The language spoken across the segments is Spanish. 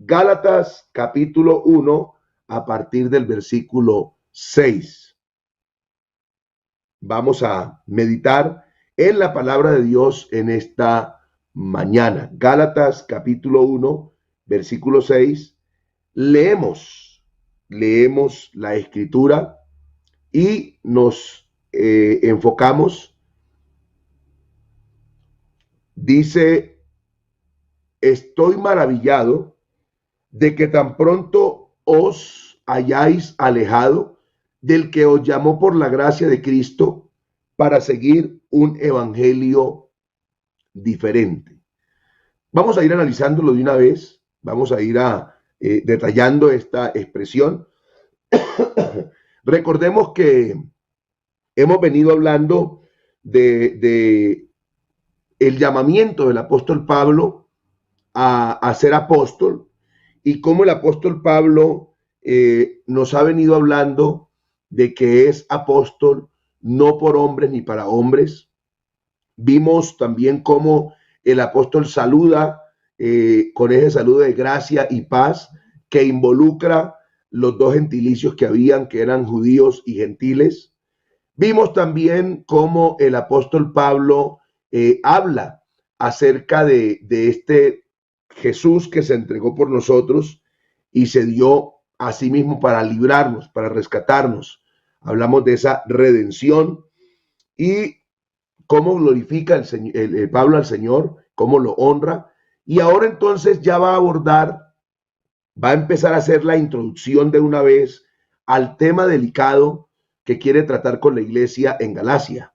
Gálatas capítulo 1 a partir del versículo 6. Vamos a meditar en la palabra de Dios en esta mañana. Gálatas capítulo 1, versículo 6. Leemos la escritura y nos enfocamos. Dice: estoy maravillado de que tan pronto os hayáis alejado del que os llamó por la gracia de Cristo para seguir un evangelio diferente. Vamos a ir analizándolo de una vez, vamos a ir detallando esta expresión. Recordemos que hemos venido hablando de el llamamiento del apóstol Pablo a ser apóstol, y cómo el apóstol Pablo nos ha venido hablando de que es apóstol no por hombres ni para hombres. Vimos también cómo el apóstol saluda con ese saludo de gracia y paz que involucra los dos gentilicios que habían, que eran judíos y gentiles. Vimos también cómo el apóstol Pablo habla acerca de este Jesús que se entregó por nosotros y se dio a sí mismo para librarnos, para rescatarnos. Hablamos de esa redención y cómo glorifica el Pablo al Señor, cómo lo honra. Y ahora entonces ya va a empezar a hacer la introducción de una vez al tema delicado que quiere tratar con la iglesia en Galacia,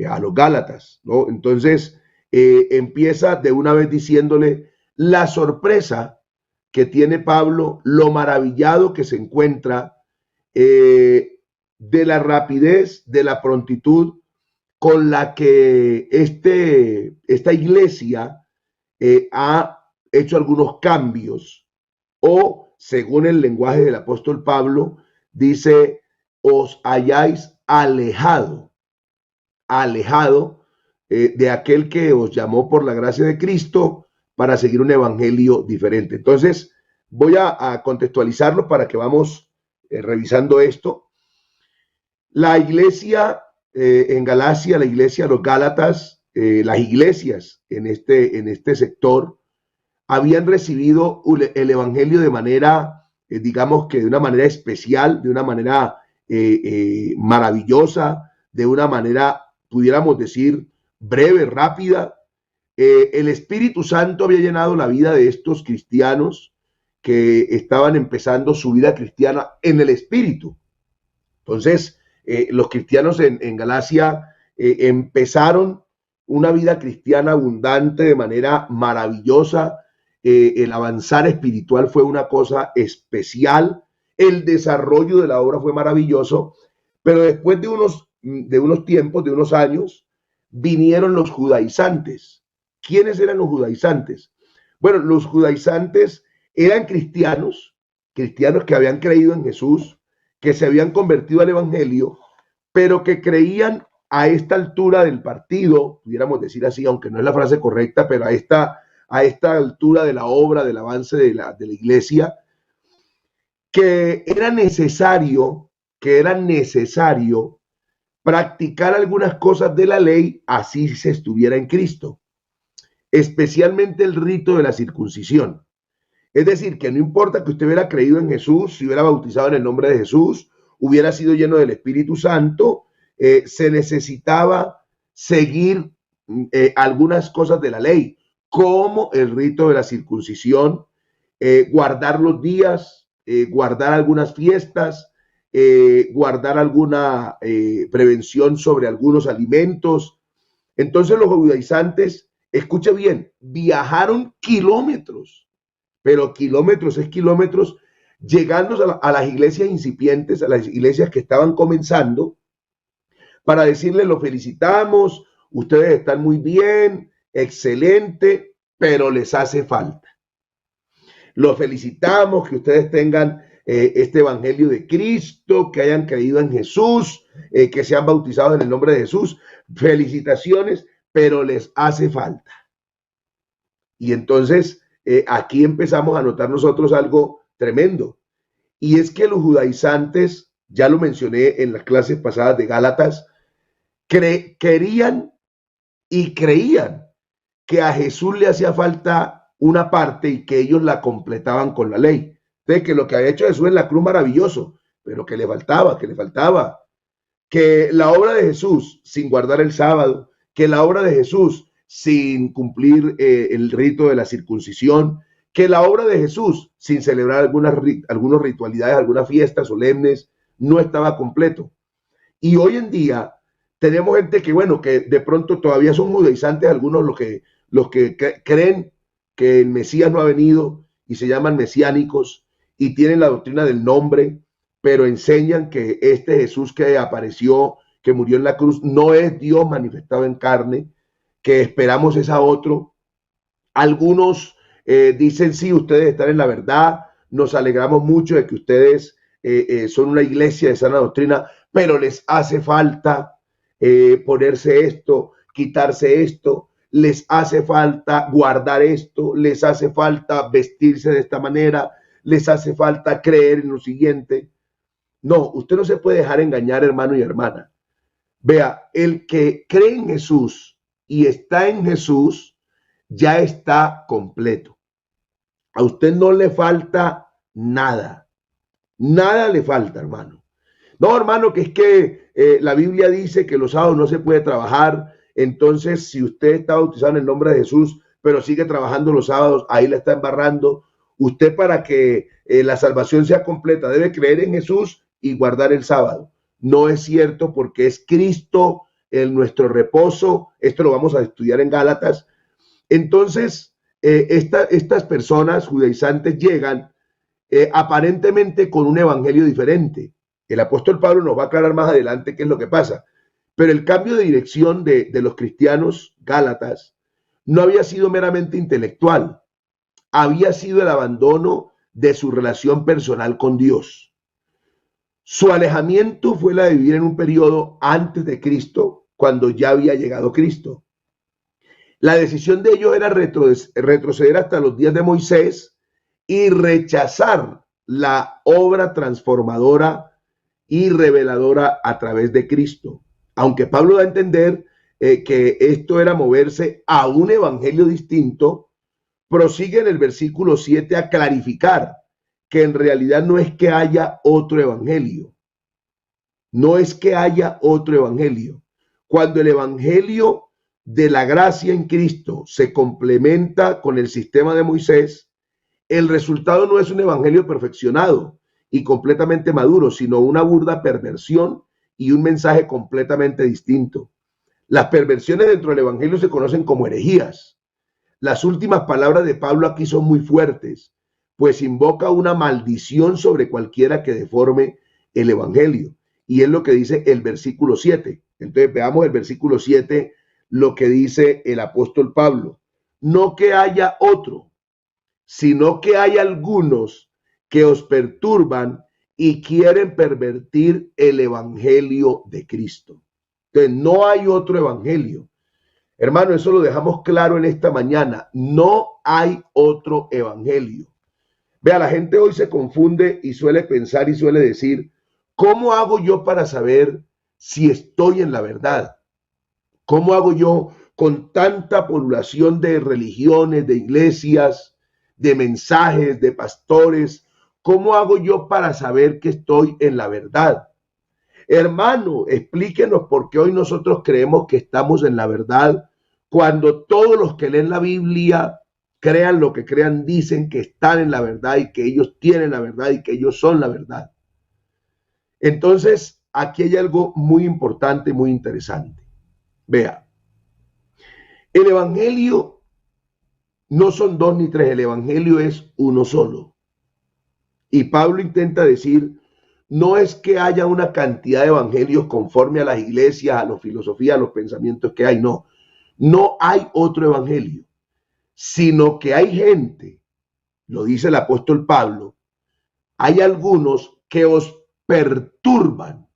a los Gálatas, ¿no? Entonces empieza de una vez diciéndole la sorpresa que tiene Pablo, lo maravillado que se encuentra de la rapidez, de la prontitud con la que esta iglesia ha hecho algunos cambios, o según el lenguaje del apóstol Pablo, dice: os hayáis alejado de aquel que os llamó por la gracia de Cristo para seguir un evangelio diferente. Entonces voy a contextualizarlo para que vamos revisando esto. La iglesia en Galacia, la iglesia de los Gálatas, las iglesias en este sector habían recibido el evangelio de manera, digamos que de una manera especial, de una manera maravillosa, de una manera, pudiéramos decir, breve, rápida. El Espíritu Santo había llenado la vida de estos cristianos que estaban empezando su vida cristiana en el Espíritu. Entonces, los cristianos en Galacia empezaron una vida cristiana abundante de manera maravillosa. El avanzar espiritual fue una cosa especial. El desarrollo de la obra fue maravilloso. Pero después de unos tiempos, de unos años, vinieron los judaizantes. ¿Quiénes eran los judaizantes? Bueno, los judaizantes eran cristianos que habían creído en Jesús, que se habían convertido al evangelio, pero que creían a esta altura del partido, pudiéramos decir así, aunque no es la frase correcta, pero a esta altura de la obra, del avance de la iglesia, que era necesario practicar algunas cosas de la ley, así se estuviera en Cristo, especialmente el rito de la circuncisión. Es decir, que no importa que usted hubiera creído en Jesús, si hubiera bautizado en el nombre de Jesús, hubiera sido lleno del Espíritu Santo, se necesitaba seguir algunas cosas de la ley, como el rito de la circuncisión, guardar los días, guardar algunas fiestas, guardar alguna prevención sobre algunos alimentos. Entonces los judaizantes, escuche bien, viajaron kilómetros, pero kilómetros es kilómetros, llegando a las iglesias incipientes, a las iglesias que estaban comenzando, para decirles: lo felicitamos, ustedes están muy bien, excelente, pero les hace falta. Los felicitamos, que ustedes tengan este evangelio de Cristo, que hayan creído en Jesús, que sean bautizados en el nombre de Jesús. Felicitaciones, pero les hace falta. Y entonces aquí empezamos a notar nosotros algo tremendo. Y es que los judaizantes, ya lo mencioné en las clases pasadas de Gálatas, querían y creían que a Jesús le hacía falta una parte y que ellos la completaban con la ley. Entonces, que lo que había hecho Jesús en la cruz maravilloso, pero que le faltaba, que la obra de Jesús sin guardar el sábado, que la obra de Jesús sin cumplir el rito de la circuncisión, que la obra de Jesús sin celebrar algunas ritualidades, algunas fiestas solemnes, no estaba completo. Y hoy en día tenemos gente que, bueno, que de pronto todavía son judaizantes, algunos los que creen que el Mesías no ha venido y se llaman mesiánicos y tienen la doctrina del nombre, pero enseñan que este Jesús que apareció, que murió en la cruz, no es Dios manifestado en carne, que esperamos es a otro. Algunos dicen, sí, ustedes están en la verdad, nos alegramos mucho de que ustedes son una iglesia de sana doctrina, pero les hace falta ponerse esto, quitarse esto, les hace falta guardar esto, les hace falta vestirse de esta manera, les hace falta creer en lo siguiente. No, usted no se puede dejar engañar, hermano y hermana. Vea, el que cree en Jesús y está en Jesús ya está completo. A usted no le falta nada. Nada le falta, hermano. No, hermano, que es que la Biblia dice que los sábados no se puede trabajar. Entonces, si usted está bautizado en el nombre de Jesús, pero sigue trabajando los sábados, ahí la está embarrando. Usted, para que la salvación sea completa, debe creer en Jesús y guardar el sábado. No es cierto, porque es Cristo en nuestro reposo. Esto lo vamos a estudiar en Gálatas. Entonces, estas personas judaizantes llegan aparentemente con un evangelio diferente. El apóstol Pablo nos va a aclarar más adelante qué es lo que pasa. Pero el cambio de dirección de los cristianos gálatas no había sido meramente intelectual, había sido el abandono de su relación personal con Dios. Su alejamiento fue la de vivir en un periodo antes de Cristo, cuando ya había llegado Cristo. La decisión de ellos era retroceder hasta los días de Moisés y rechazar la obra transformadora y reveladora a través de Cristo. Aunque Pablo da a entender que esto era moverse a un evangelio distinto, prosigue en el versículo 7 a clarificar que en realidad no es que haya otro evangelio. No es que haya otro evangelio. Cuando el evangelio de la gracia en Cristo se complementa con el sistema de Moisés, el resultado no es un evangelio perfeccionado y completamente maduro, sino una burda perversión y un mensaje completamente distinto. Las perversiones dentro del evangelio se conocen como herejías. Las últimas palabras de Pablo aquí son muy fuertes, pues invoca una maldición sobre cualquiera que deforme el evangelio. Y es lo que dice el versículo 7. Entonces veamos el versículo 7, lo que dice el apóstol Pablo. No que haya otro, sino que hay algunos que os perturban y quieren pervertir el evangelio de Cristo. Entonces no hay otro evangelio. Hermano, eso lo dejamos claro en esta mañana. No hay otro evangelio. Vea, la gente hoy se confunde y suele pensar y suele decir, ¿cómo hago yo para saber si estoy en la verdad? ¿Cómo hago yo con tanta población de religiones, de iglesias, de mensajes, de pastores? ¿Cómo hago yo para saber que estoy en la verdad? Hermano, explíquenos por qué hoy nosotros creemos que estamos en la verdad, cuando todos los que leen la Biblia, crean lo que crean, dicen que están en la verdad y que ellos tienen la verdad y que ellos son la verdad. Entonces, aquí hay algo muy importante, muy interesante. Vea, el evangelio no son dos ni tres, el evangelio es uno solo. Y Pablo intenta decir, no es que haya una cantidad de evangelios conforme a las iglesias, a las filosofías, a los pensamientos que hay, no. No hay otro evangelio, sino que hay gente, lo dice el apóstol Pablo, hay algunos que os perturban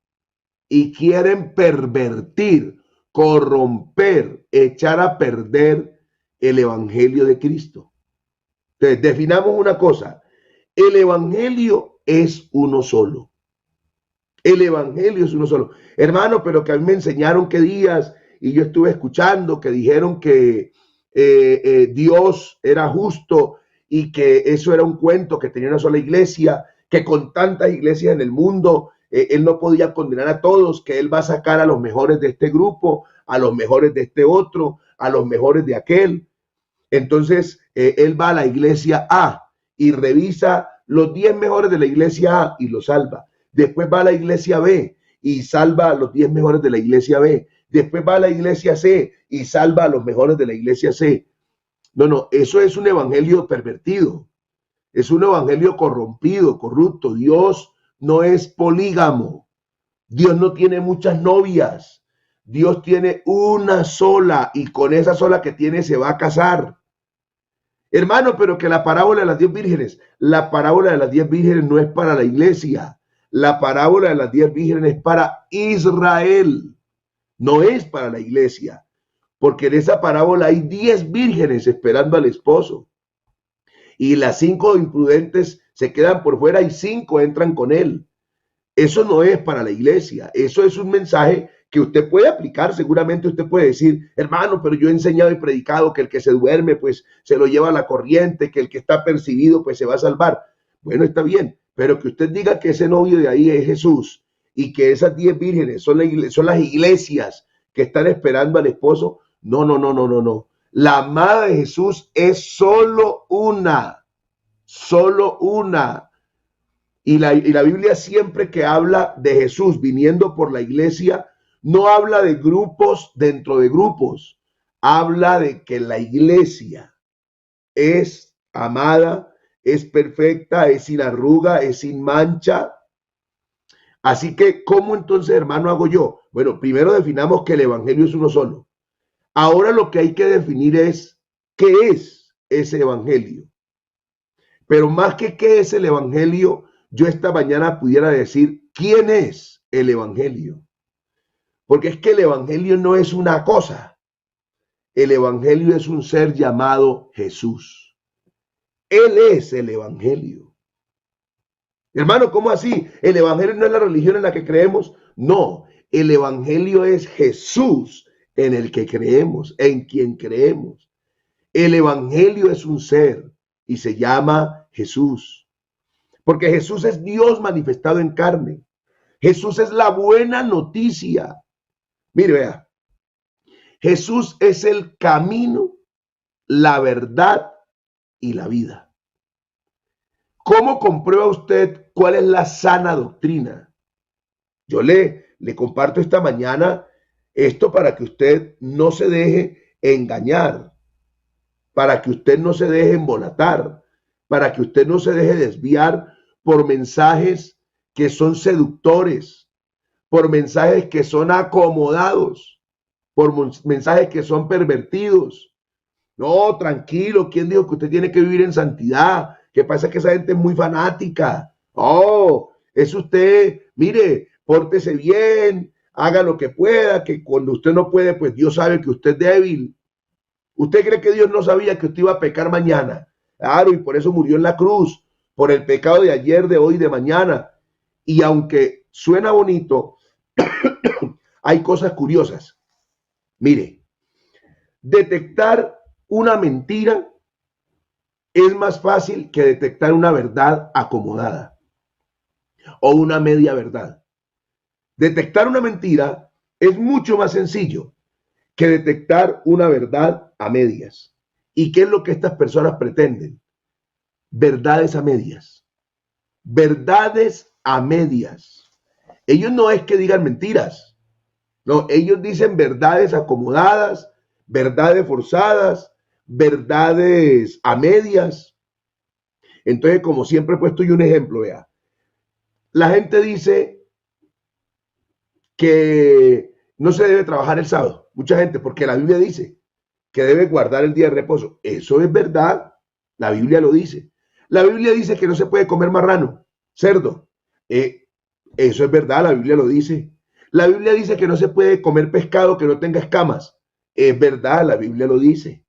y quieren pervertir, corromper, echar a perder el evangelio de Cristo. Entonces, definamos una cosa. El evangelio es uno solo. El evangelio es uno solo. Hermano, pero que a mí me enseñaron que días y yo estuve escuchando que dijeron que Dios era justo y que eso era un cuento, que tenía una sola iglesia, que con tantas iglesias en el mundo, él no podía condenar a todos, que él va a sacar a los mejores de este grupo, a los mejores de este otro, a los mejores de aquel. Entonces, él va a la iglesia A y revisa los 10 mejores de la iglesia A y los salva. Después va a la iglesia B y salva a los 10 mejores de la iglesia B. Después va a la iglesia C y salva a los mejores de la iglesia C. No, eso es un evangelio pervertido. Es un evangelio corrompido, corrupto. Dios no es polígamo. Dios no tiene muchas novias. Dios tiene una sola y con esa sola que tiene se va a casar. Hermano, pero que la parábola de las 10 vírgenes, la parábola de las 10 vírgenes no es para la iglesia. La parábola de las 10 vírgenes es para Israel. No es para la iglesia. Porque en esa parábola hay 10 vírgenes esperando al esposo. Y las 5 imprudentes se quedan por fuera y 5 entran con él. Eso no es para la iglesia. Eso es un mensaje que usted puede aplicar. Seguramente usted puede decir, hermano, pero yo he enseñado y predicado que el que se duerme, pues se lo lleva a la corriente, que el que está percibido, pues se va a salvar. Bueno, está bien, pero que usted diga que ese novio de ahí es Jesús y que esas 10 vírgenes son las iglesias que están esperando al esposo. No. La amada de Jesús es solo una. Y la Biblia siempre que habla de Jesús viniendo por la iglesia, no habla de grupos dentro de grupos. Habla de que la iglesia es amada, es perfecta, es sin arruga, es sin mancha. Así que, ¿cómo entonces, hermano, hago yo? Bueno, primero definamos que el evangelio es uno solo. Ahora lo que hay que definir es qué es ese evangelio. Pero más que qué es el evangelio, yo esta mañana pudiera decir quién es el evangelio. Porque es que el evangelio no es una cosa. El evangelio es un ser llamado Jesús. Él es el evangelio. Hermano, ¿cómo así? ¿El evangelio no es la religión en la que creemos? No, el evangelio es Jesús en el que creemos, en quien creemos. El evangelio es un ser y se llama Jesús. Porque Jesús es Dios manifestado en carne. Jesús es la buena noticia. Mire, vea. Jesús es el camino, la verdad y la vida. ¿Cómo comprueba usted cuál es la sana doctrina? Yo le comparto esta mañana esto para que usted no se deje engañar, para que usted no se deje embolatar, para que usted no se deje desviar por mensajes que son seductores, por mensajes que son acomodados, por mensajes que son pervertidos. No, tranquilo, ¿quién dijo que usted tiene que vivir en santidad? ¿Qué pasa? Que esa gente es muy fanática. Oh, es usted, mire, pórtese bien, haga lo que pueda, que cuando usted no puede, pues Dios sabe que usted es débil. ¿Usted cree que Dios no sabía que usted iba a pecar mañana? Claro, y por eso murió en la cruz, por el pecado de ayer, de hoy, de mañana. Y aunque suena bonito, hay cosas curiosas. Mire, detectar una mentira es más fácil que detectar una verdad acomodada o una media verdad. Detectar una mentira es mucho más sencillo que detectar una verdad a medias. ¿Y qué es lo que estas personas pretenden? Verdades a medias. Verdades a medias. Ellos no es que digan mentiras. No, ellos dicen verdades acomodadas, verdades forzadas, verdades a medias. Entonces, como siempre he puesto yo un ejemplo, vea. La gente dice que no se debe trabajar el sábado. Mucha gente, porque la Biblia dice que debe guardar el día de reposo. Eso es verdad. La Biblia lo dice. La Biblia dice que no se puede comer marrano, cerdo. Eso es verdad, la Biblia lo dice. La Biblia dice que no se puede comer pescado que no tenga escamas. Es verdad, la Biblia lo dice.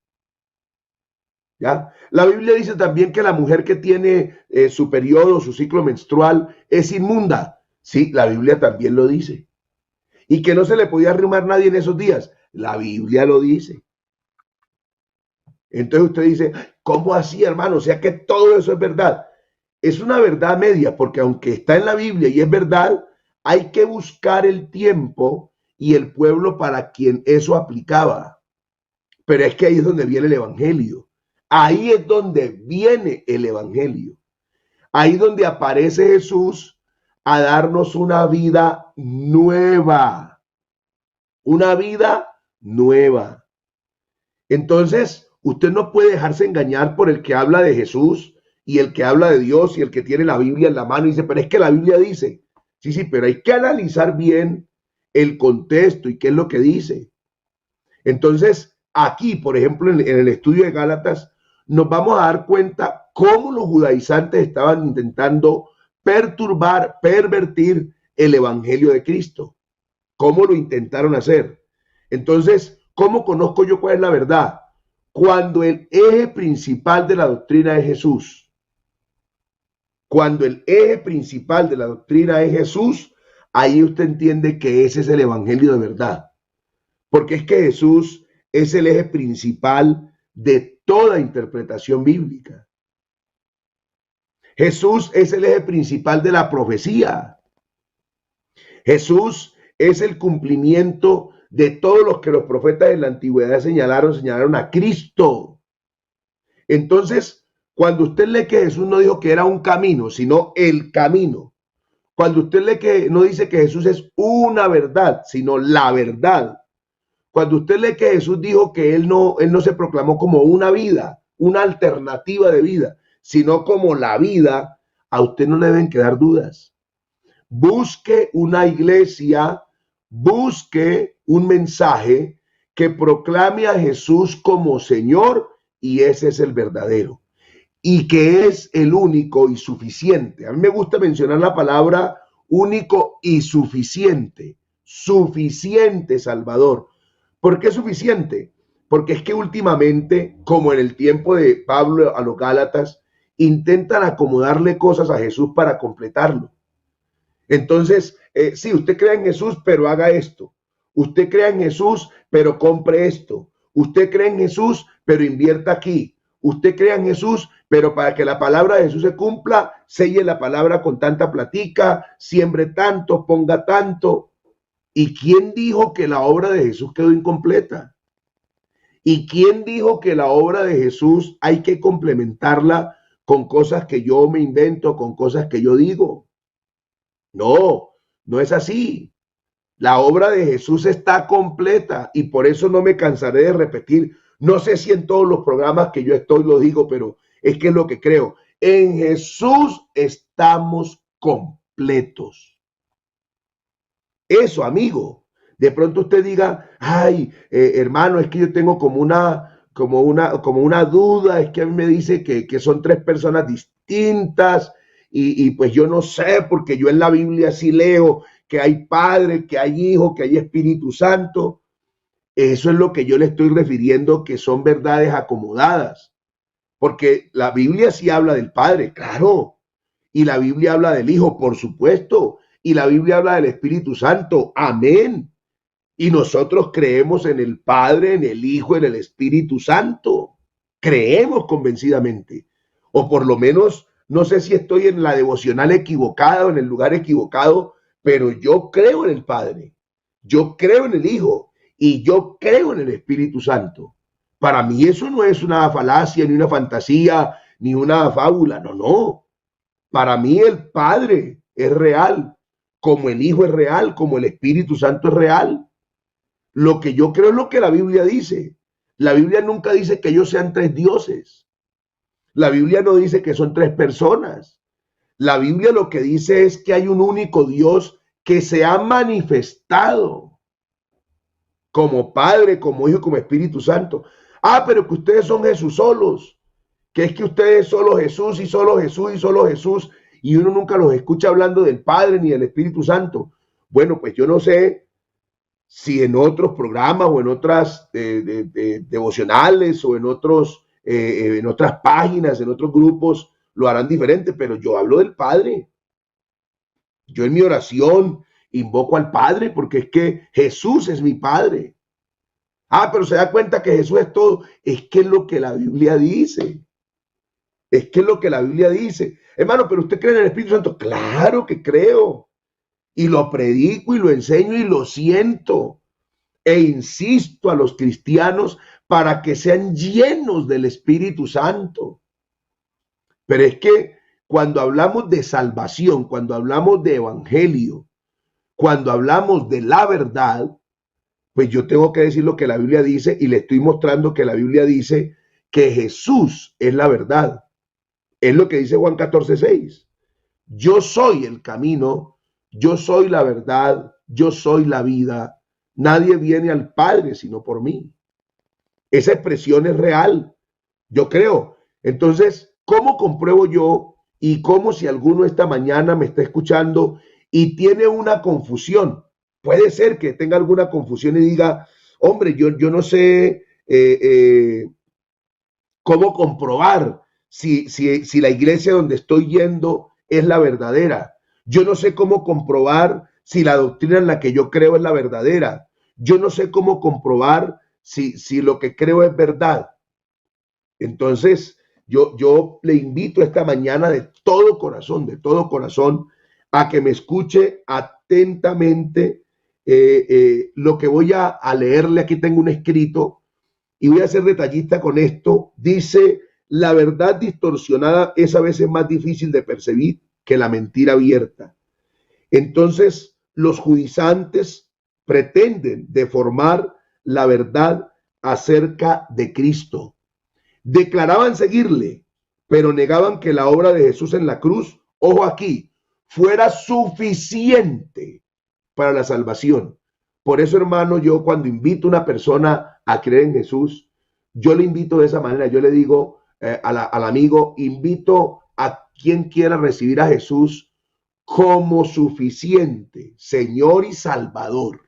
¿ya? La Biblia dice también que la mujer que tiene su periodo, su ciclo menstrual, es inmunda. Sí, la Biblia también lo dice. Y que no se le podía arrimar nadie en esos días. La Biblia lo dice. Entonces usted dice, ¿cómo así, hermano? O sea que todo eso es verdad. Es una verdad media, porque aunque está en la Biblia y es verdad, hay que buscar el tiempo y el pueblo para quien eso aplicaba. Pero es que ahí es donde viene el evangelio. Ahí es donde viene el evangelio. Ahí es donde aparece Jesús a darnos una vida nueva. Una vida nueva. Entonces, usted no puede dejarse engañar por el que habla de Jesús y el que habla de Dios y el que tiene la Biblia en la mano y dice, pero es que la Biblia dice. Sí, sí, pero hay que analizar bien el contexto y qué es lo que dice. Entonces, aquí, por ejemplo, en el estudio de Gálatas, nos vamos a dar cuenta cómo los judaizantes estaban intentando perturbar, pervertir el evangelio de Cristo. Cómo lo intentaron hacer. Entonces, ¿cómo conozco yo cuál es la verdad? Cuando el eje principal de la doctrina es Jesús. Cuando el eje principal de la doctrina es Jesús, ahí usted entiende que ese es el evangelio de verdad. Porque es que Jesús es el eje principal de toda interpretación bíblica. Jesús es el eje principal de la profecía. Jesús es el cumplimiento de todos los que los profetas en la antigüedad señalaron a Cristo. Entonces, cuando usted lee que Jesús no dijo que era un camino, sino el camino. Cuando usted lee que no dice que Jesús es una verdad, sino la verdad. Cuando usted lee que Jesús dijo que él no se proclamó como una vida, una alternativa de vida, sino como la vida, a usted no le deben quedar dudas. Busque una iglesia, busque un mensaje que proclame a Jesús como Señor, y ese es el verdadero y que es el único y suficiente. A mí me gusta mencionar la palabra único y suficiente. Suficiente, Salvador. ¿Por qué suficiente? Porque es que últimamente, como en el tiempo de Pablo a los Gálatas, intentan acomodarle cosas a Jesús para completarlo. Entonces, sí, usted crea en Jesús, pero haga esto. Usted crea en Jesús, pero compre esto. Usted cree en Jesús, pero invierta aquí. Usted crea en Jesús, pero para que la palabra de Jesús se cumpla, selle la palabra con tanta platica, siembre tanto, ponga tanto. ¿Y quién dijo que la obra de Jesús quedó incompleta? ¿Y quién dijo que la obra de Jesús hay que complementarla con cosas que yo me invento, con cosas que yo digo? No, no es así. La obra de Jesús está completa y por eso no me cansaré de repetir. No sé si en todos los programas que yo estoy lo digo, pero es que es lo que creo. En Jesús estamos completos. Eso, amigo. De pronto usted diga, ay, hermano, es que yo tengo como una duda, es que a mí me dice que son tres personas distintas y pues yo no sé, porque yo en la Biblia sí leo que hay Padre, que hay Hijo, que hay Espíritu Santo. Eso es lo que yo le estoy refiriendo, que son verdades acomodadas. Porque la Biblia sí habla del Padre, claro. Y la Biblia habla del Hijo, por supuesto. Y la Biblia habla del Espíritu Santo. Amén. Y nosotros creemos en el Padre, en el Hijo, en el Espíritu Santo. Creemos convencidamente. O por lo menos, no sé si estoy en la devocional equivocada o en el lugar equivocado, pero yo creo en el Padre. Yo creo en el Hijo y yo creo en el Espíritu Santo. Para mí eso no es una falacia, ni una fantasía, ni una fábula. No, no. Para mí el Padre es real, como el Hijo es real, como el Espíritu Santo es real. Lo que yo creo es lo que la Biblia dice. La Biblia nunca dice que ellos sean tres dioses. La Biblia no dice que son tres personas. La Biblia lo que dice es que hay un único Dios que se ha manifestado como Padre, como Hijo, como Espíritu Santo. Ah, pero que ustedes son Jesús solos, que es que ustedes solo Jesús y solo Jesús y solo Jesús, y uno nunca los escucha hablando del Padre ni del Espíritu Santo. Bueno, pues yo no sé si en otros programas o en otras devocionales o en otros en otras páginas, en otros grupos, lo harán diferente, pero yo hablo del Padre. Yo en mi oración invoco al Padre porque es que Jesús es mi Padre. Ah, pero se da cuenta que Jesús es todo. Es que es lo que la Biblia dice. Es que es lo que la Biblia dice. Hermano, pero ¿usted cree en el Espíritu Santo? Claro que creo. Y lo predico y lo enseño y lo siento. E insisto a los cristianos para que sean llenos del Espíritu Santo. Pero es que cuando hablamos de salvación, cuando hablamos de evangelio, cuando hablamos de la verdad, pues yo tengo que decir lo que la Biblia dice y le estoy mostrando que la Biblia dice que Jesús es la verdad. Es lo que dice Juan 14:6. Yo soy el camino, yo soy la verdad, yo soy la vida. Nadie viene al Padre sino por mí. Esa expresión es real, yo creo. Entonces, ¿cómo compruebo yo y cómo si alguno esta mañana me está escuchando y tiene una confusión? Puede ser que tenga alguna confusión y diga, hombre, yo no sé cómo comprobar si la iglesia donde estoy yendo es la verdadera. Yo no sé cómo comprobar si la doctrina en la que yo creo es la verdadera. Yo no sé cómo comprobar si lo que creo es verdad. Entonces, yo le invito esta mañana de todo corazón, a que me escuche atentamente lo que voy a leerle. Aquí tengo un escrito y voy a ser detallista con esto. Dice, la verdad distorsionada es a veces más difícil de percibir que la mentira abierta. Entonces, los judaizantes pretenden deformar la verdad acerca de Cristo. Declaraban seguirle, pero negaban que la obra de Jesús en la cruz, ojo aquí, fuera suficiente para la salvación. Por eso, hermano, yo cuando invito a una persona a creer en Jesús, yo le invito de esa manera. Yo le digo al amigo, invito a quien quiera recibir a Jesús como suficiente, Señor y Salvador.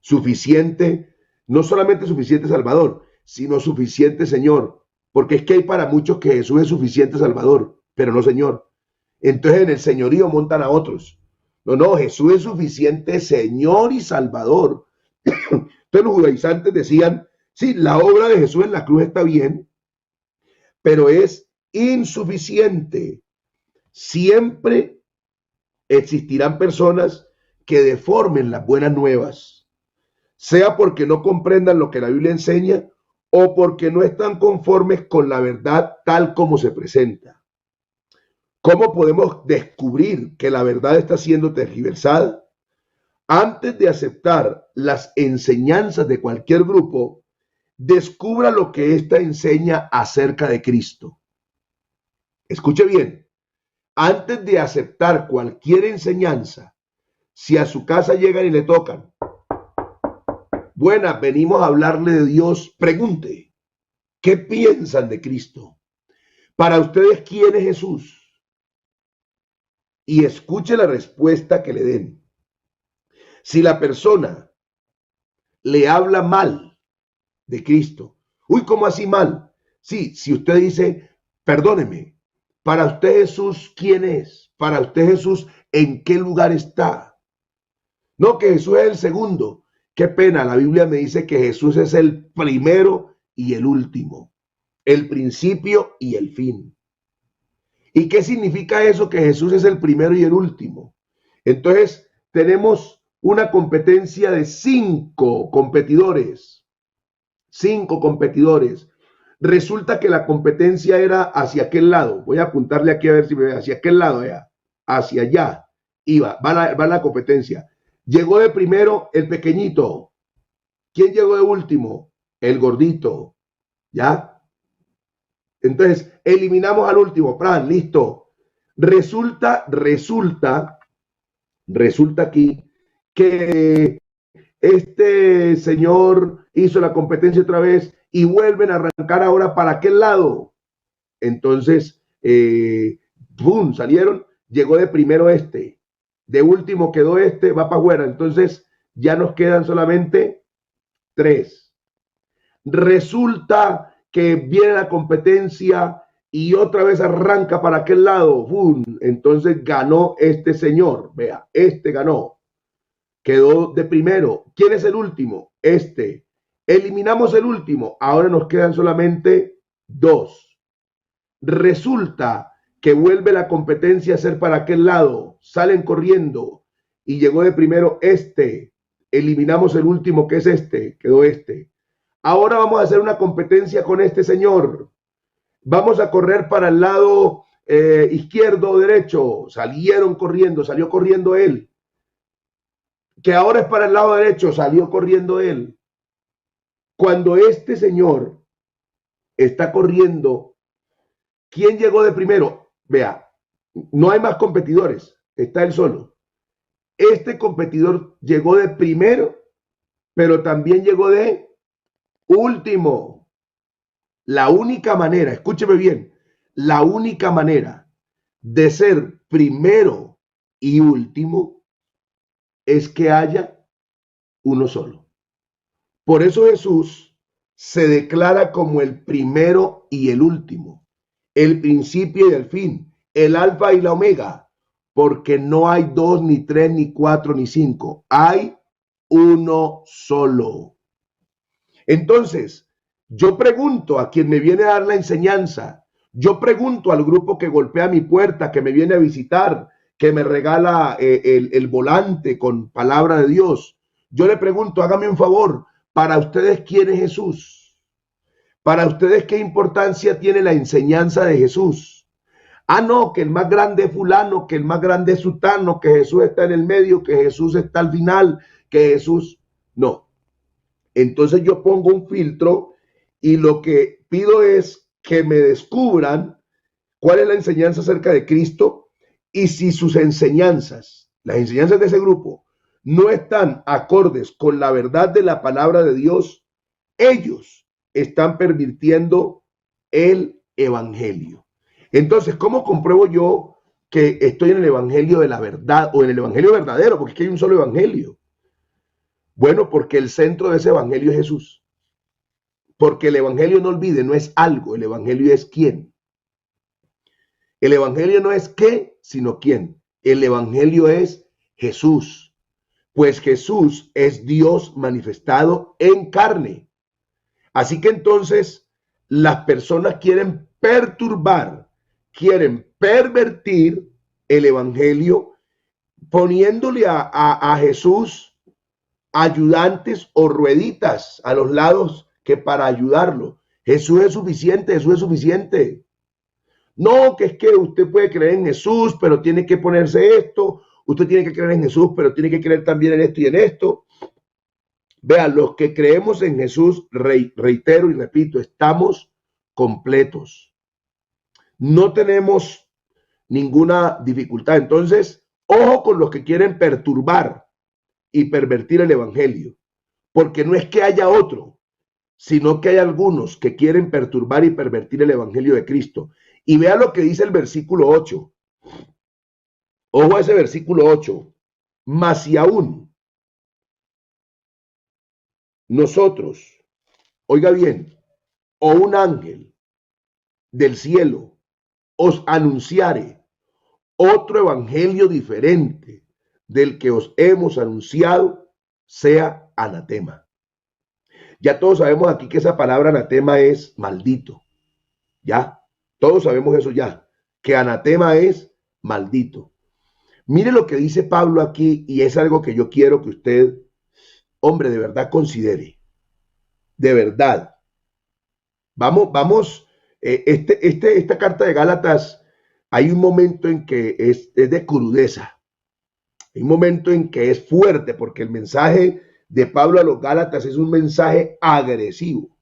Suficiente, no solamente suficiente Salvador, sino suficiente Señor. Porque es que hay para muchos que Jesús es suficiente Salvador, pero no Señor. Entonces en el señorío montan a otros. No, Jesús es suficiente Señor y Salvador. Entonces los judaizantes decían, sí, la obra de Jesús en la cruz está bien, pero es insuficiente. Siempre existirán personas que deformen las buenas nuevas, sea porque no comprendan lo que la Biblia enseña o porque no están conformes con la verdad tal como se presenta. ¿Cómo podemos descubrir que la verdad está siendo tergiversada? Antes de aceptar las enseñanzas de cualquier grupo, descubra lo que ésta enseña acerca de Cristo. Escuche bien, antes de aceptar cualquier enseñanza, si a su casa llegan y le tocan, buenas, venimos a hablarle de Dios, pregunte, ¿qué piensan de Cristo? Para ustedes, ¿quién es Jesús? Y escuche la respuesta que le den. Si la persona le habla mal de Cristo, uy, ¿cómo así mal? Sí, si usted dice, perdóneme, para usted Jesús, ¿quién es? Para usted Jesús, ¿en qué lugar está? No, que Jesús es el segundo. Qué pena, la Biblia me dice que Jesús es el primero y el último, el principio y el fin. ¿Y qué significa eso, que Jesús es el primero y el último? Entonces, tenemos una competencia de 5 competidores. 5 competidores. Resulta que la competencia era hacia aquel lado. Voy a apuntarle aquí a ver si me ve. Hacia aquel lado, hacia allá. Iba, va la competencia. Llegó de primero el pequeñito. ¿Quién llegó de último? El gordito. ¿Ya? Entonces, eliminamos al último. ¡Pran! Listo. Resulta aquí que este señor hizo la competencia otra vez y vuelven a arrancar ahora para aquel lado. Entonces, ¡pum! Salieron, llegó de primero este, de último quedó este, va para afuera. Entonces, ya nos quedan solamente 3. Resulta que viene la competencia y otra vez arranca para aquel lado. ¡Bum! Entonces ganó este señor. Vea, este ganó. Quedó de primero. ¿Quién es el último? Este. Eliminamos el último. Ahora nos quedan solamente dos. Resulta que vuelve la competencia a ser para aquel lado. Salen corriendo y llegó de primero este. Eliminamos el último, que es este. Quedó este. Ahora vamos a hacer una competencia con este señor. Vamos a correr para el lado izquierdo o derecho. Salieron corriendo, salió corriendo él. Que ahora es para el lado derecho, salió corriendo él. Cuando este señor está corriendo, ¿quién llegó de primero? Vea, no hay más competidores, está él solo. Este competidor llegó de primero, pero también llegó de último. La única manera, escúcheme bien, la única manera de ser primero y último es que haya uno solo. Por eso Jesús se declara como el primero y el último, el principio y el fin, el alfa y la omega, porque no hay dos, ni tres, ni cuatro, ni cinco, hay uno solo. Entonces, yo pregunto a quien me viene a dar la enseñanza, yo pregunto al grupo que golpea mi puerta, que me viene a visitar, que me regala el volante con palabra de Dios. Yo le pregunto, hágame un favor, para ustedes, ¿quién es Jesús? Para ustedes, ¿qué importancia tiene la enseñanza de Jesús? Ah, no, que el más grande es fulano, que el más grande es sutano, que Jesús está en el medio, que Jesús está al final, que Jesús... No. Entonces yo pongo un filtro y lo que pido es que me descubran cuál es la enseñanza acerca de Cristo y si sus enseñanzas, las enseñanzas de ese grupo, no están acordes con la verdad de la palabra de Dios, ellos están pervirtiendo el evangelio. Entonces, ¿cómo compruebo yo que estoy en el evangelio de la verdad o en el evangelio verdadero? Porque es que hay un solo evangelio. Bueno, porque el centro de ese evangelio es Jesús. Porque el evangelio, no olvide, no es algo, el evangelio es quién. El evangelio no es qué, sino quién. El evangelio es Jesús. Pues Jesús es Dios manifestado en carne. Así que entonces las personas quieren perturbar, quieren pervertir el evangelio poniéndole a Jesús ayudantes o rueditas a los lados que para ayudarlo. Jesús es suficiente, Jesús es suficiente. No, que es que usted puede creer en Jesús, pero tiene que ponerse esto. Usted tiene que creer en Jesús, pero tiene que creer también en esto y en esto. Vean, los que creemos en Jesús, reitero y repito, estamos completos. No tenemos ninguna dificultad. Entonces, ojo con los que quieren perturbar y pervertir el evangelio, porque no es que haya otro, sino que hay algunos que quieren perturbar y pervertir el evangelio de Cristo. Y vea lo que dice el versículo 8. Ojo a ese versículo 8. Mas si aún nosotros, oiga bien, o un ángel del cielo os anunciare otro evangelio diferente del que os hemos anunciado, sea anatema. Ya todos sabemos aquí que esa palabra anatema es maldito. Ya, todos sabemos eso ya, que anatema es maldito. Mire lo que dice Pablo aquí y es algo que yo quiero que usted, hombre, de verdad considere. De verdad. Vamos, esta carta de Gálatas, hay un momento en que es de crudeza. Hay un momento en que es fuerte porque el mensaje de Pablo a los Gálatas es un mensaje agresivo.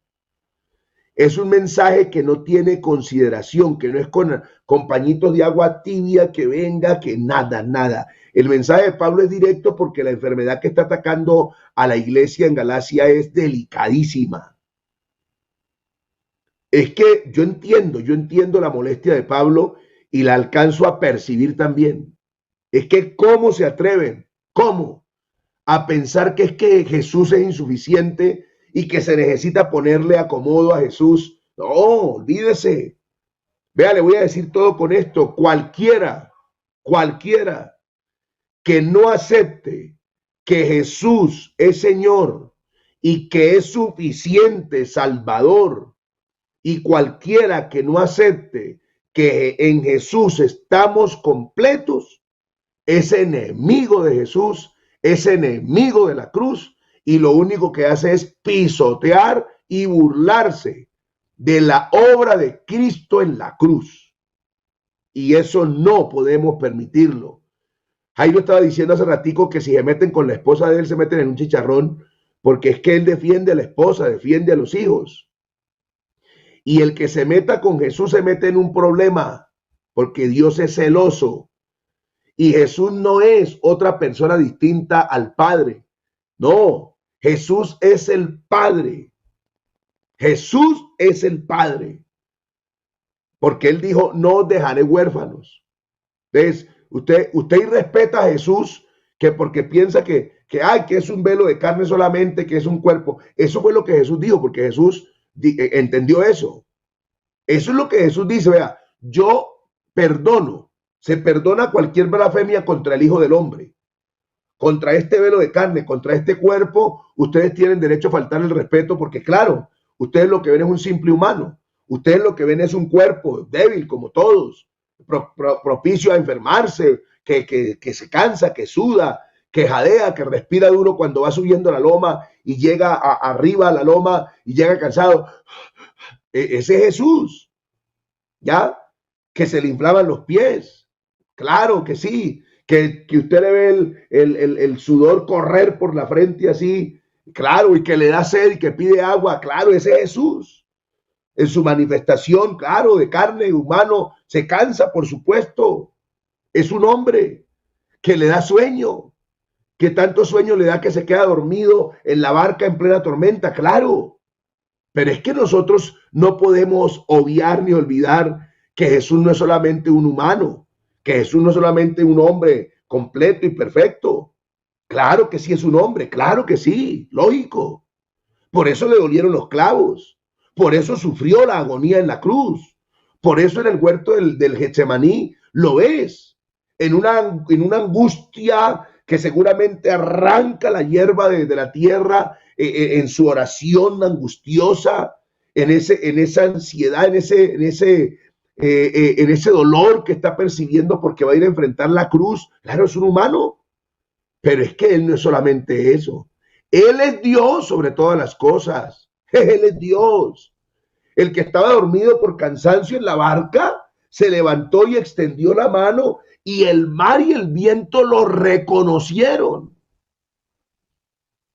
Es un mensaje que no tiene consideración, que no es con pañitos de agua tibia, que venga, que nada. El mensaje de Pablo es directo porque la enfermedad que está atacando a la iglesia en Galacia es delicadísima. Es que yo entiendo la molestia de Pablo y la alcanzo a percibir también. Es que cómo se atreven, cómo a pensar que es que Jesús es insuficiente y que se necesita ponerle acomodo a Jesús No, olvídese. Vea, le voy a decir todo con esto. Cualquiera que no acepte que Jesús es Señor y que es suficiente Salvador, y cualquiera que no acepte que en Jesús estamos completos, es enemigo de Jesús, es enemigo de la cruz, y lo único que hace es pisotear y burlarse de la obra de Cristo en la cruz. Y eso no podemos permitirlo. Jairo estaba diciendo hace ratico que si se meten con la esposa de él, se meten en un chicharrón, porque es que él defiende a la esposa, defiende a los hijos. Y el que se meta con Jesús se mete en un problema, porque Dios es celoso. Y Jesús no es otra persona distinta al Padre. No, Jesús es el Padre. Jesús es el Padre. Porque él dijo, no os dejaré huérfanos. ¿Ves? Usted irrespeta a Jesús que porque piensa que es un velo de carne solamente, que es un cuerpo. Eso fue lo que Jesús dijo, porque Jesús entendió eso. Eso es lo que Jesús dice, vea, yo perdono, se perdona cualquier blasfemia contra el Hijo del Hombre, contra este velo de carne, contra este cuerpo. Ustedes tienen derecho a faltar el respeto porque, claro, ustedes lo que ven es un simple humano, ustedes lo que ven es un cuerpo débil como todos, propicio a enfermarse, que se cansa, que suda, que jadea, que respira duro cuando va subiendo la loma y llega arriba a la loma y llega cansado. Ese es Jesús, ¿ya? Que se le inflaman los pies. Claro que sí, que usted le ve el sudor correr por la frente así, claro, y que le da sed y que pide agua, claro, ese es Jesús. En su manifestación, claro, de carne humano, se cansa, por supuesto. Es un hombre que le da sueño, que tanto sueño le da que se queda dormido en la barca en plena tormenta, claro. Pero es que nosotros no podemos obviar ni olvidar que Jesús no es solamente un humano, que Jesús no es solamente un hombre completo y perfecto. Claro que sí es un hombre, claro que sí, lógico. Por eso le dolieron los clavos, por eso sufrió la agonía en la cruz, por eso en el huerto del Getsemaní lo ves, en una angustia que seguramente arranca la hierba de la tierra, en su oración angustiosa, en esa ansiedad, en ese dolor que está percibiendo porque va a ir a enfrentar la cruz. Claro, es un humano, pero es que él no es solamente eso. Él es Dios sobre todas las cosas. Él es Dios. El que estaba dormido por cansancio en la barca se levantó y extendió la mano, y el mar y el viento lo reconocieron.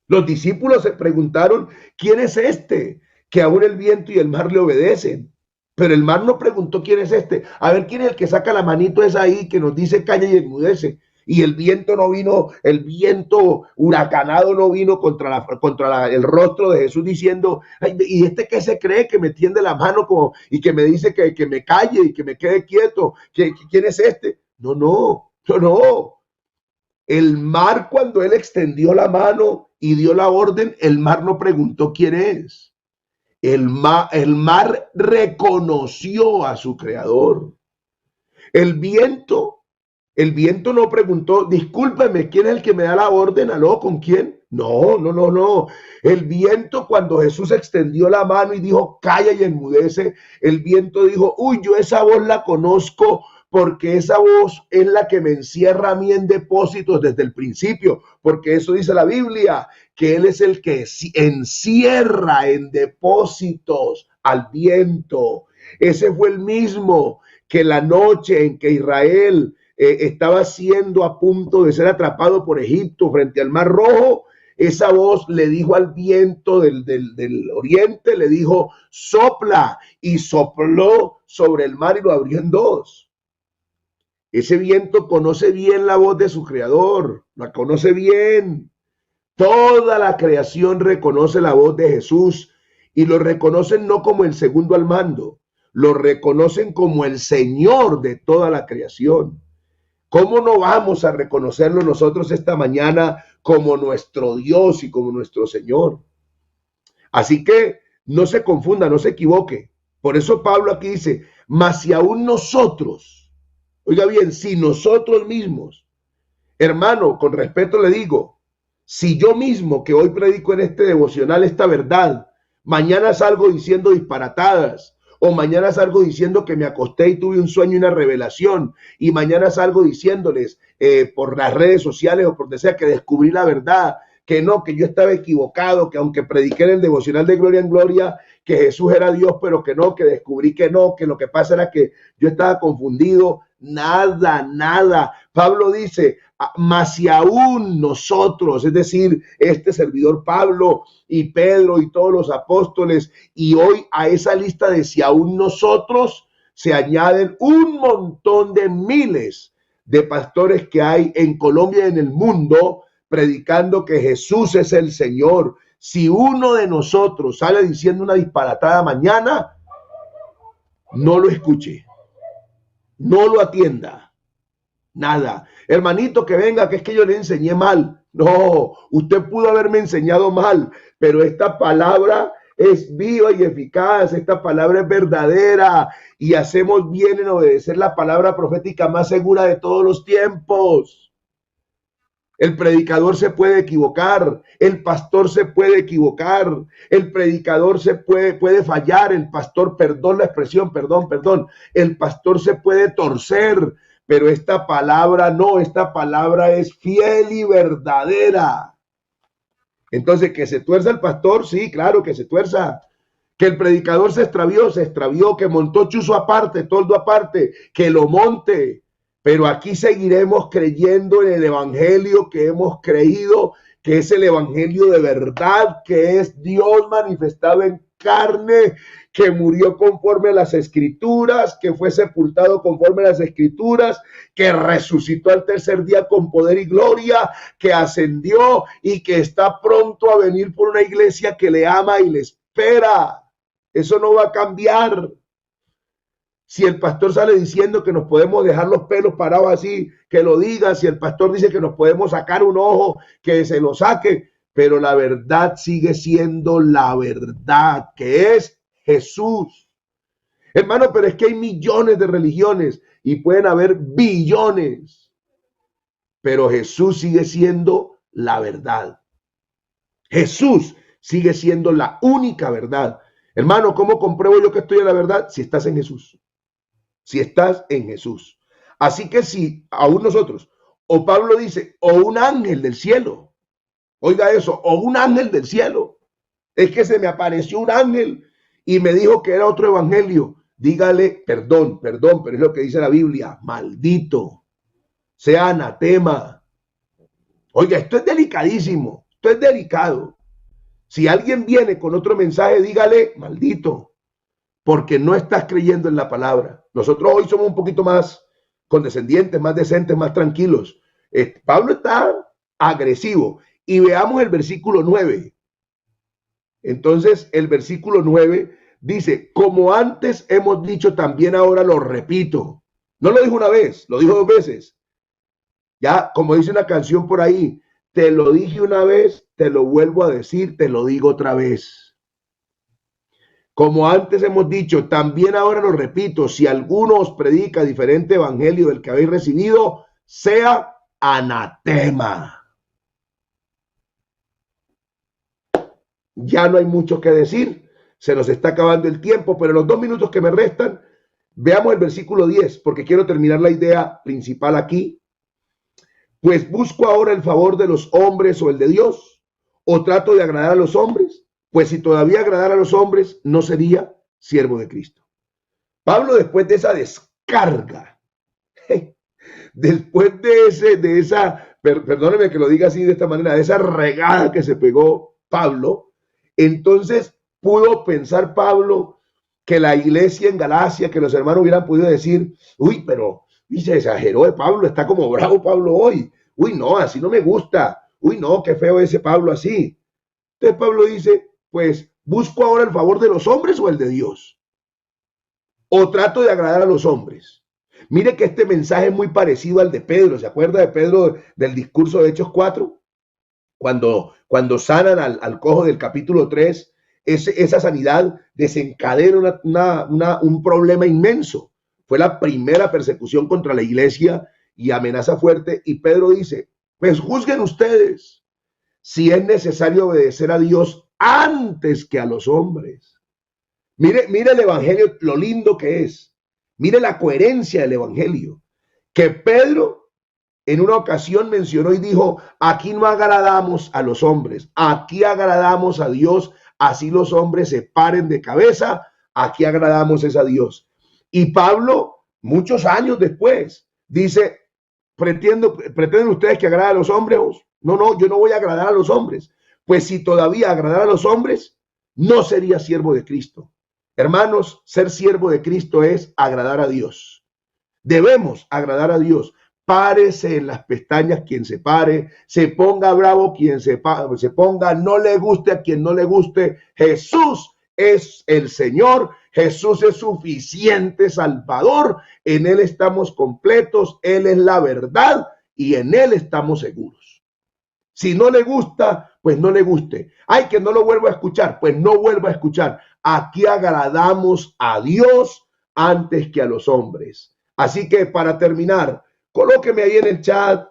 Los discípulos se preguntaron, ¿quién es este? Que aún el viento y el mar le obedecen. Pero el mar no preguntó, ¿quién es este? A ver, ¿quién es el que saca la manito esa ahí que nos dice calla y enmudece? Y el viento no vino, el viento huracanado no vino contra el rostro de Jesús diciendo, ay, ¿y este qué se cree que me tiende la mano como, y que me dice que me calle y que me quede quieto? ¿Quién es este? No, no, no, no. El mar, cuando él extendió la mano y dio la orden, el mar no preguntó quién es. El mar reconoció a su creador. El viento no preguntó, discúlpeme, ¿quién es el que me da la orden? ¿Aló? ¿Con quién? No, no, no, no. El viento, cuando Jesús extendió la mano y dijo, calla y enmudece, el viento dijo, uy, yo esa voz la conozco, porque esa voz es la que me encierra a mí en depósitos desde el principio, porque eso dice la Biblia, que Él es el que encierra en depósitos al viento. Ese fue el mismo que la noche en que Israel estaba siendo a punto de ser atrapado por Egipto frente al Mar Rojo, esa voz le dijo al viento del oriente, le dijo, sopla, y sopló sobre el mar y lo abrió en dos. Ese viento conoce bien la voz de su creador, la conoce bien. Toda la creación reconoce la voz de Jesús y lo reconocen no como el segundo al mando, lo reconocen como el Señor de toda la creación. ¿Cómo no vamos a reconocerlo nosotros esta mañana como nuestro Dios y como nuestro Señor? Así que no se confunda, no se equivoque. Por eso Pablo aquí dice, mas si aún nosotros, oiga bien, si nosotros mismos, hermano, con respeto le digo, si yo mismo que hoy predico en este devocional esta verdad, mañana salgo diciendo disparatadas, o mañana salgo diciendo que me acosté y tuve un sueño y una revelación, y mañana salgo diciéndoles por las redes sociales o por donde sea que descubrí la verdad, que no, que yo estaba equivocado, que aunque prediqué en el devocional de Gloria en Gloria, que Jesús era Dios, pero que no, que descubrí que no, que lo que pasa era que yo estaba confundido. Nada, nada. Pablo dice, mas si aún nosotros, es decir, este servidor Pablo y Pedro y todos los apóstoles, y hoy a esa lista de si aún nosotros se añaden un montón de miles de pastores que hay en Colombia y en el mundo predicando que Jesús es el Señor. Si uno de nosotros sale diciendo una disparatada mañana, no lo escuche, no lo atienda, nada. Hermanito, que venga, que es que yo le enseñé mal. No, usted pudo haberme enseñado mal, pero esta palabra es viva y eficaz, esta palabra es verdadera y hacemos bien en obedecer la palabra profética más segura de todos los tiempos. El predicador se puede equivocar, el pastor se puede equivocar, el predicador se puede fallar, el pastor, perdón la expresión, perdón, el pastor se puede torcer, pero esta palabra no, esta palabra es fiel y verdadera. Entonces, que se tuerza el pastor, sí, claro que se tuerza. Que el predicador se extravió, que montó chuzo aparte, toldo aparte, que lo monte. Pero aquí seguiremos creyendo en el evangelio que hemos creído, que es el evangelio de verdad, que es Dios manifestado en carne, que murió conforme a las escrituras, que fue sepultado conforme a las escrituras, que resucitó al tercer día con poder y gloria, que ascendió y que está pronto a venir por una iglesia que le ama y le espera. Eso no va a cambiar. Si el pastor sale diciendo que nos podemos dejar los pelos parados así, que lo diga. Si el pastor dice que nos podemos sacar un ojo, que se lo saque. Pero la verdad sigue siendo la verdad, que es Jesús. Hermano, pero es que hay millones de religiones y pueden haber billones. Pero Jesús sigue siendo la verdad. Jesús sigue siendo la única verdad. Hermano, ¿cómo compruebo yo que estoy en la verdad? Si estás en Jesús. Si estás en Jesús. Así que si aún nosotros, o Pablo dice, o un ángel del cielo, oiga eso, o un ángel del cielo, es que se me apareció un ángel y me dijo que era otro evangelio, dígale, perdón, pero es lo que dice la Biblia, maldito, sea anatema. Oiga, esto es delicadísimo, esto es delicado. Si alguien viene con otro mensaje, dígale, maldito, porque no estás creyendo en la palabra. Nosotros hoy somos un poquito más condescendientes, más decentes, más tranquilos. Pablo está agresivo. Y veamos el versículo 9. Entonces, el versículo 9 dice, como antes hemos dicho, también ahora lo repito. No lo dijo una vez, lo dijo 2 veces. Ya, como dice una canción por ahí, te lo dije una vez, te lo vuelvo a decir, te lo digo otra vez. Como antes hemos dicho, también ahora lo repito, si alguno os predica diferente evangelio del que habéis recibido, sea anatema. Ya no hay mucho que decir, se nos está acabando el tiempo, pero en los 2 minutos que me restan, veamos el versículo 10, porque quiero terminar la idea principal aquí. Pues busco ahora el favor de los hombres o el de Dios, o trato de agradar a los hombres. Pues si todavía agradara a los hombres, no sería siervo de Cristo. Pablo, después de esa descarga, después de esa, perdóneme que lo diga así de esta manera, de esa regada que se pegó Pablo, entonces pudo pensar Pablo que la iglesia en Galacia, que los hermanos hubieran podido decir, uy, pero se exageró de Pablo, está como bravo Pablo hoy. Uy, no, así no me gusta. Uy, no, qué feo ese Pablo así. Entonces Pablo dice, pues, ¿busco ahora el favor de los hombres o el de Dios? ¿O trato de agradar a los hombres? Mire que este mensaje es muy parecido al de Pedro. ¿Se acuerda de Pedro del discurso de Hechos 4? Cuando sanan al cojo del capítulo 3, esa sanidad desencadena un problema inmenso. Fue la primera persecución contra la iglesia y amenaza fuerte. Y Pedro dice, pues juzguen ustedes si es necesario obedecer a Dios antes que a los hombres. Mire el evangelio, lo lindo que es. Mire la coherencia del evangelio. Que Pedro en una ocasión mencionó y dijo, aquí no agradamos a los hombres, aquí agradamos a Dios, así los hombres se paren de cabeza, aquí agradamos es a Dios. Y Pablo, muchos años después, dice, ¿pretenden ustedes que agrade a los hombres? No, yo no voy a agradar a los hombres. Pues si todavía agradar a los hombres, no sería siervo de Cristo. Hermanos, ser siervo de Cristo es agradar a Dios. Debemos agradar a Dios. Párese en las pestañas quien se pare, se ponga bravo quien se ponga, no le guste a quien no le guste. Jesús es el Señor, Jesús es suficiente Salvador, en Él estamos completos, Él es la verdad y en Él estamos seguros. Si no le gusta, pues no le guste. Ay, que no lo vuelvo a escuchar, pues no vuelva a escuchar. Aquí agradamos a Dios antes que a los hombres. Así que para terminar, colóqueme ahí en el chat,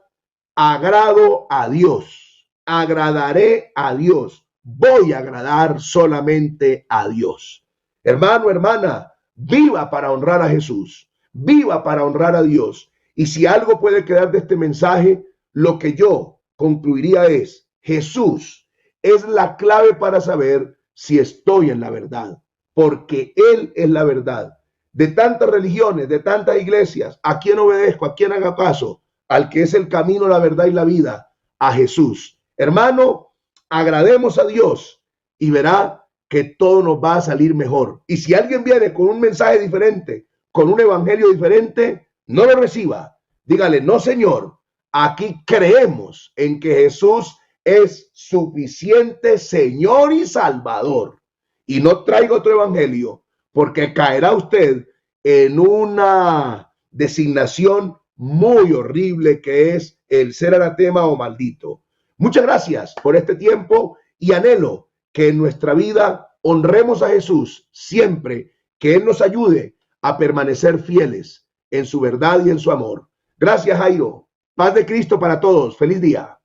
agrado a Dios, agradaré a Dios, voy a agradar solamente a Dios. Hermano, hermana, viva para honrar a Jesús, viva para honrar a Dios. Y si algo puede quedar de este mensaje, lo que yo concluiría es, Jesús es la clave para saber si estoy en la verdad, porque Él es la verdad. De tantas religiones, de tantas iglesias, ¿a quién obedezco? ¿A quién haga caso? Al que es el camino, la verdad y la vida, a Jesús. Hermano, agrademos a Dios y verá que todo nos va a salir mejor. Y si alguien viene con un mensaje diferente, con un evangelio diferente, no lo reciba. Dígale, no, Señor, aquí creemos en que Jesús es suficiente Señor y Salvador. Y no traigo otro evangelio, porque caerá usted en una designación muy horrible que es el ser anatema o maldito. Muchas gracias por este tiempo y anhelo que en nuestra vida honremos a Jesús siempre, que Él nos ayude a permanecer fieles en su verdad y en su amor. Gracias, Jairo. Paz de Cristo para todos. Feliz día.